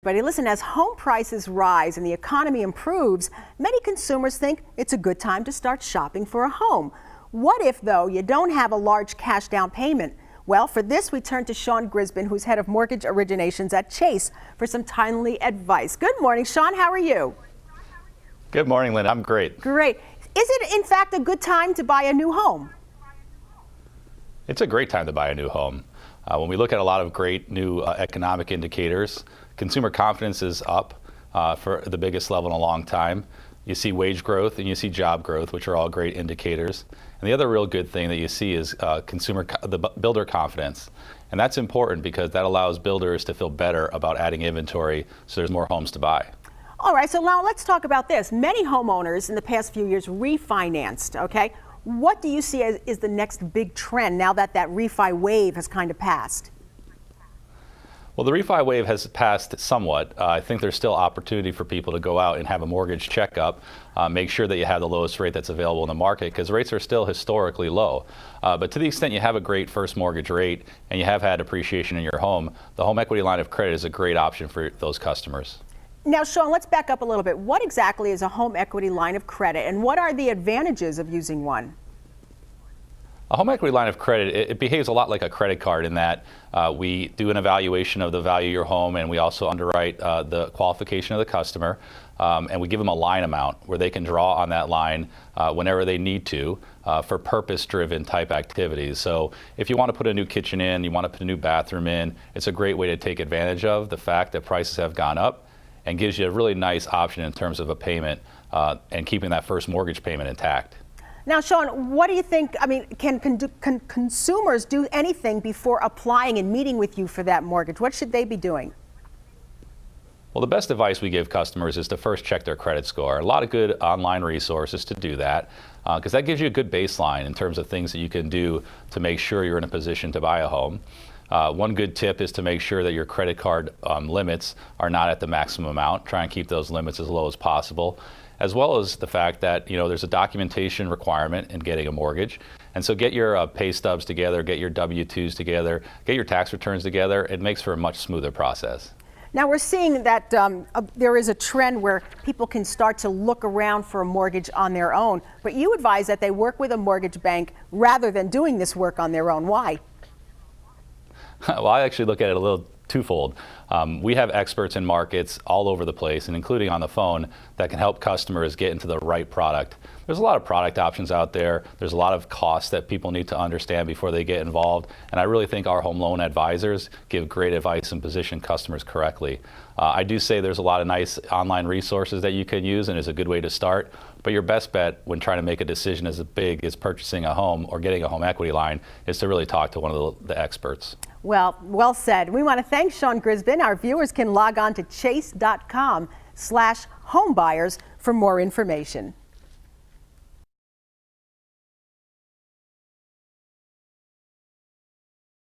But listen, as home prices rise and the economy improves, many consumers think it's a good time to start shopping for a home. What if, though, you don't have a large cash down payment? Well, for this, we turn to Sean Grzebin, who's head of mortgage originations at Chase, for some timely advice. Good morning, Sean. How are you? Good morning, Lynn. I'm great. Great. Is it, in fact, a good time to buy a new home? It's a great time to buy a new home. When we look at a lot of great new economic indicators, consumer confidence is up for the biggest level in a long time. You see wage growth and you see job growth, which are all great indicators. And the other real good thing that you see is the builder confidence. And that's important because that allows builders to feel better about adding inventory so there's more homes to buy. All right, so now let's talk about this. Many homeowners in the past few years refinanced, okay? What do you see as is the next big trend now that that refi wave has kind of passed? Well, the refi wave has passed somewhat. I think there's still opportunity for people to go out and have a mortgage checkup, make sure that you have the lowest rate that's available in the market because rates are still historically low. But to the extent you have a great first mortgage rate and you have had appreciation in your home, the home equity line of credit is a great option for those customers. Now, Sean, let's back up a little bit. What exactly is a home equity line of credit and what are the advantages of using one? A home equity line of credit, it behaves a lot like a credit card in that we do an evaluation of the value of your home and we also underwrite the qualification of the customer and we give them a line amount where they can draw on that line whenever they need to for purpose-driven type activities. So if you want to put a new kitchen in, you want to put a new bathroom in, it's a great way to take advantage of the fact that prices have gone up and gives you a really nice option in terms of a payment and keeping that first mortgage payment intact. Now, Sean, what do you think? I mean, can consumers do anything before applying and meeting with you for that mortgage? What should they be doing? Well, the best advice we give customers is to first check their credit score. A lot of good online resources to do that because that gives you a good baseline in terms of things that you can do to make sure you're in a position to buy a home. One good tip is to make sure that your credit card limits are not at the maximum amount. Try and keep those limits as low as possible, as well as the fact that there's a documentation requirement in getting a mortgage. And so get your pay stubs together, get your W-2s together, get your tax returns together. It makes for a much smoother process. Now we're seeing that there is a trend where people can start to look around for a mortgage on their own, but you advise that they work with a mortgage bank rather than doing this work on their own. Why? Well, I actually look at it a little twofold. We have experts in markets all over the place, and including on the phone, that can help customers get into the right product. There's a lot of product options out there. There's a lot of costs that people need to understand before they get involved, and I really think our home loan advisors give great advice and position customers correctly. I do say there's a lot of nice online resources that you can use and is a good way to start, but your best bet when trying to make a decision as big as purchasing a home or getting a home equity line is to really talk to one of the experts. Well said. We want to thank Sean Grzebin. Our viewers can log on to chase.com/homebuyers for more information.